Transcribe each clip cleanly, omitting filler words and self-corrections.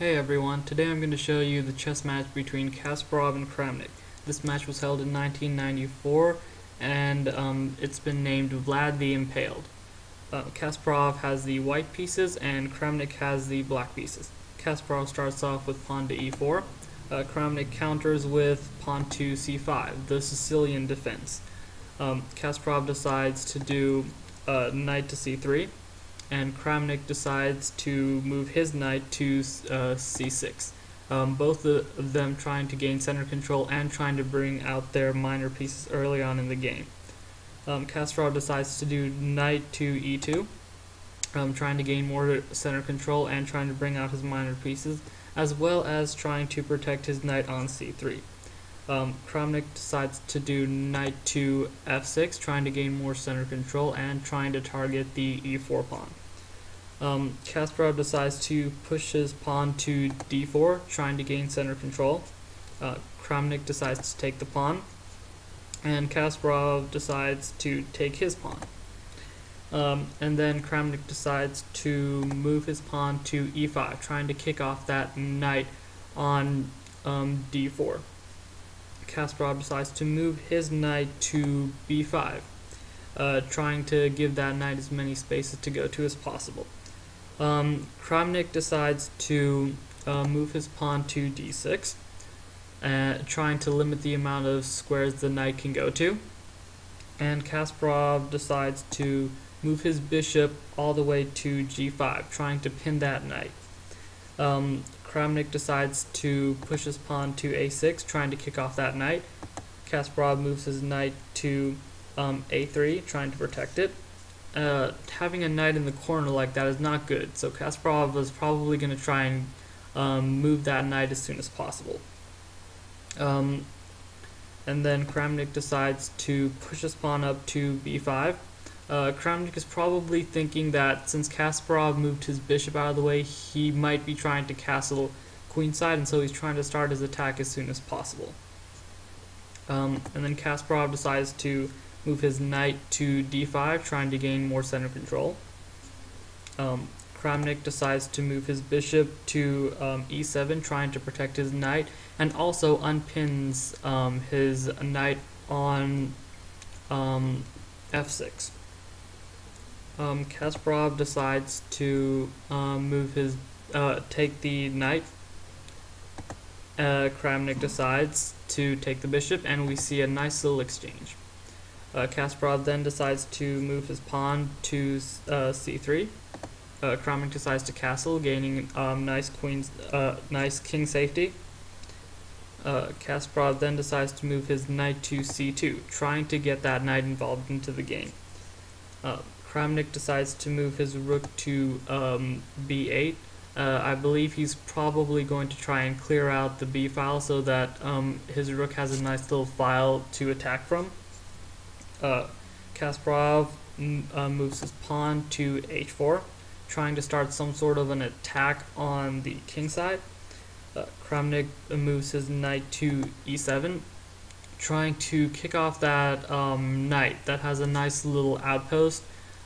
Hey everyone, today I'm going to show you the chess match between Kasparov and Kramnik. This match was held in 1994 and it's been named Vlad the Impaled. Kasparov has the white pieces and Kramnik has the black pieces. Kasparov starts off with pawn to e4. Kramnik counters with pawn to c5, the Sicilian defense. Kasparov decides to do knight to c3. And Kramnik decides to move his knight to c6. Both of them trying to gain center control and trying to bring out their minor pieces early on in the game. Kasparov decides to do knight to e2, trying to gain more center control and trying to bring out his minor pieces, as well as trying to protect his knight on c3. Kramnik decides to do knight to f6, trying to gain more center control and trying to target the e4 pawn. Kasparov decides to push his pawn to d4, trying to gain center control. Kramnik decides to take the pawn, and Kasparov decides to take his pawn. And then Kramnik decides to move his pawn to e5, trying to kick off that knight on d4. Kasparov decides to move his knight to b5, trying to give that knight as many spaces to go to as possible. Kramnik decides to move his pawn to d6, trying to limit the amount of squares the knight can go to. And Kasparov decides to move his bishop all the way to g5, trying to pin that knight. Kramnik decides to push his pawn to a6, trying to kick off that knight. Kasparov moves his knight to a3, trying to protect it. Having a knight in the corner like that is not good, so Kasparov is probably going to try and move that knight as soon as possible. And then Kramnik decides to push his pawn up to b5. Kramnik is probably thinking that since Kasparov moved his bishop out of the way, he might be trying to castle queenside, and so he's trying to start his attack as soon as possible. And then Kasparov decides to move his knight to d5, trying to gain more center control. Kramnik decides to move his bishop to e7, trying to protect his knight, and also unpins his knight on f6. Kasparov decides to take the knight. Kramnik decides to take the bishop, and we see a nice little exchange. Kasparov then decides to move his pawn to c3. Kramnik decides to castle, gaining nice king safety. Kasparov then decides to move his knight to c2, trying to get that knight involved into the game. Kramnik decides to move his rook to b8. I believe he's probably going to try and clear out the b file so that his rook has a nice little file to attack from. Kasparov moves his pawn to h4, trying to start some sort of an attack on the king side. Kramnik moves his knight to e7, trying to kick off that knight that has a nice little outpost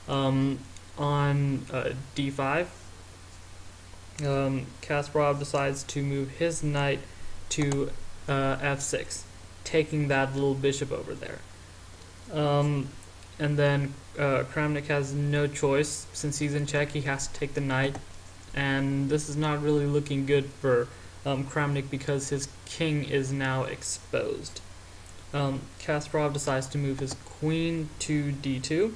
on d5. Kasparov decides to move his knight to f6, taking that little bishop over there. And then Kramnik has no choice. Since he's in check, he has to take the knight, and this is not really looking good for Kramnik because his king is now exposed. Kasparov decides to move his queen to d2,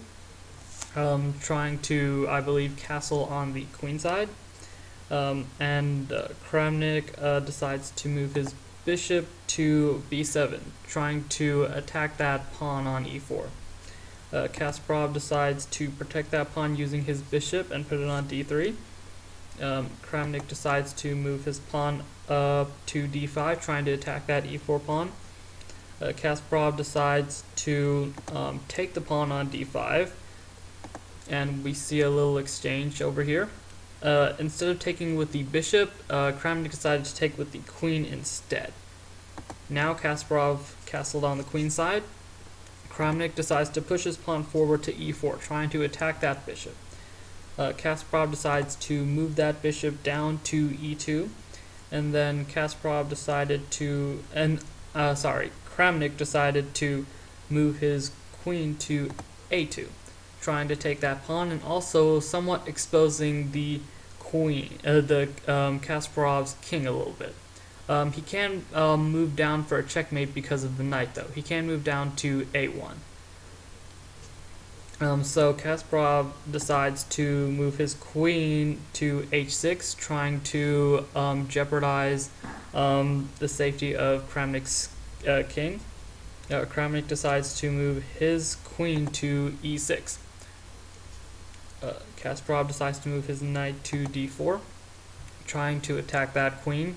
trying to, I believe, castle on the queen side. And Kramnik decides to move his bishop to b7, trying to attack that pawn on e4. Kasparov decides to protect that pawn using his bishop and put it on d3. Kramnik decides to move his pawn up to d5, trying to attack that e4 pawn. Kasparov decides to take the pawn on d5, and we see a little exchange over here. Instead of taking with the bishop, Kramnik decided to take with the queen instead. Now Kasparov castled on the queen side. Kramnik decides to push his pawn forward to e4, trying to attack that bishop. Kasparov decides to move that bishop down to e2, and then Kasparov decided to, Kramnik decided to move his queen to a2, trying to take that pawn and also somewhat exposing the Kasparov's king a little bit. He can move down for a checkmate because of the knight, though. He can move down to a1. So Kasparov decides to move his queen to h6, trying to jeopardize the safety of Kramnik's king. Kramnik decides to move his queen to e6. Kasparov decides to move his knight to d4, trying to attack that queen.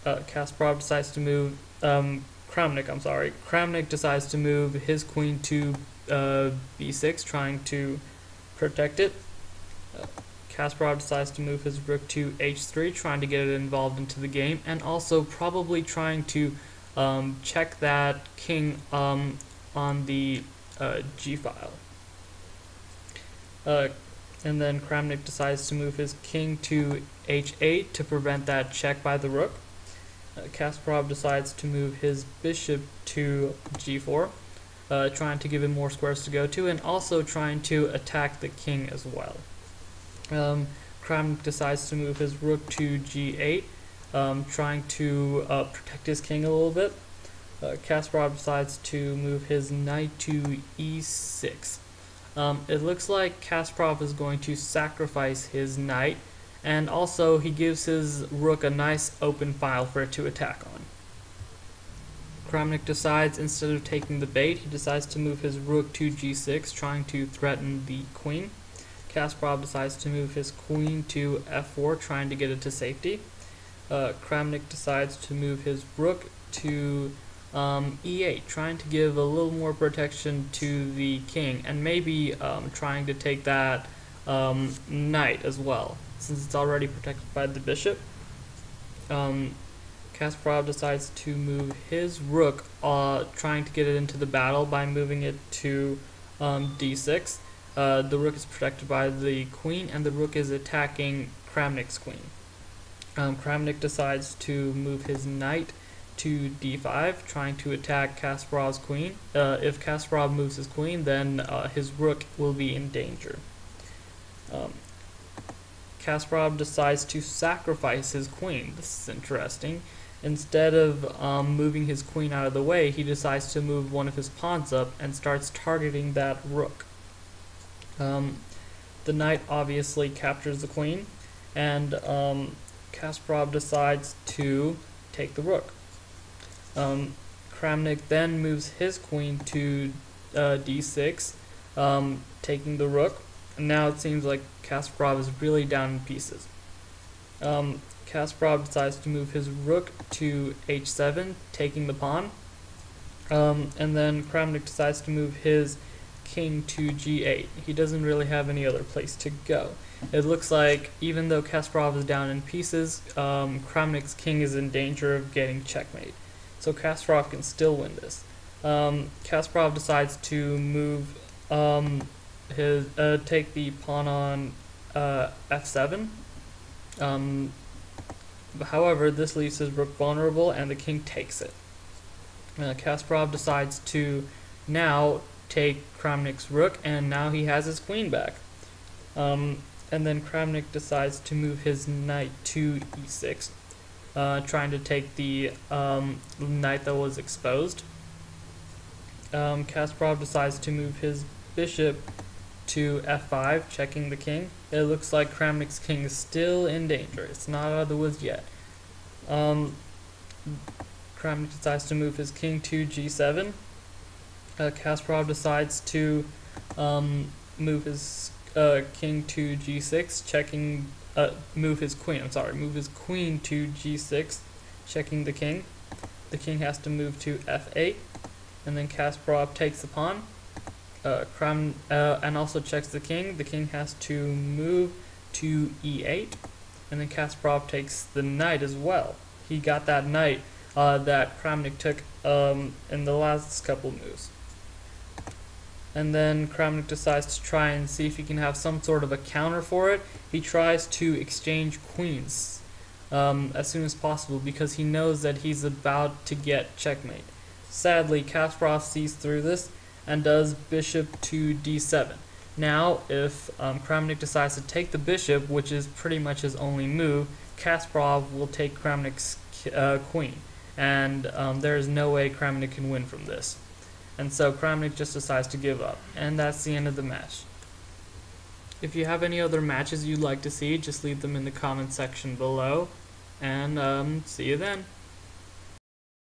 Kasparov decides to move Kramnik decides to move his queen to b6, trying to protect it. Kasparov decides to move his rook to h3, trying to get it involved into the game, and also probably trying to check that king on the g file. And then Kramnik decides to move his king to h8 to prevent that check by the rook. Kasparov decides to move his bishop to g4, trying to give him more squares to go to, and also trying to attack the king as well. Kramnik decides to move his rook to g8, trying to protect his king a little bit. Kasparov decides to move his knight to e6. It looks like Kasparov is going to sacrifice his knight, and also he gives his rook a nice open file for it to attack on. Kramnik decides, instead of taking the bait, he decides to move his rook to g6, trying to threaten the queen. Kasparov decides to move his queen to f4, trying to get it to safety. Kramnik decides to move his rook to e8, trying to give a little more protection to the king, and maybe trying to take that knight as well, since it's already protected by the bishop. Kasparov decides to move his rook, trying to get it into the battle by moving it to d6. The rook is protected by the queen, and the rook is attacking Kramnik's queen. Kramnik decides to move his knight to d5, trying to attack Kasparov's queen. If Kasparov moves his queen, then his rook will be in danger. Kasparov decides to sacrifice his queen. This is interesting. Instead of moving his queen out of the way, he decides to move one of his pawns up and starts targeting that rook. The knight obviously captures the queen, and Kasparov decides to take the rook. Kramnik then moves his queen to d6, taking the rook. And now it seems like Kasparov is really down in pieces. Kasparov decides to move his rook to h7, taking the pawn. And then Kramnik decides to move his king to g8. He doesn't really have any other place to go. It looks like even though Kasparov is down in pieces, Kramnik's king is in danger of getting checkmate. So Kasparov can still win this. Kasparov decides to move take the pawn on f7. However, this leaves his rook vulnerable, and the king takes it. Kasparov decides to now take Kramnik's rook, and now he has his queen back. And then Kramnik decides to move his knight to e6, trying to take the knight that was exposed. Kasparov decides to move his bishop to f5, checking the king. It looks like Kramnik's king is still in danger. It's not out of the woods yet. Kramnik decides to move his king to g7. Kasparov decides to move his king to g6, checking, move his queen to g6, checking the king. The king has to move to f8, and then Kasparov takes the pawn. And also checks the king. The king has to move to e8, and then Kasparov takes the knight as well. He got that knight that Kramnik took in the last couple moves. And then Kramnik decides to try and see if he can have some sort of a counter for it. He tries to exchange queens. as soon as possible because he knows that he's about to get checkmate. Sadly, Kasparov sees through this and does bishop to d7. Now, if Kramnik decides to take the bishop, which is pretty much his only move, Kasparov will take Kramnik's queen, and there is no way Kramnik can win from this. And so Kramnik just decides to give up, and that's the end of the match. If you have any other matches you'd like to see, just leave them in the comment section below, and see you then.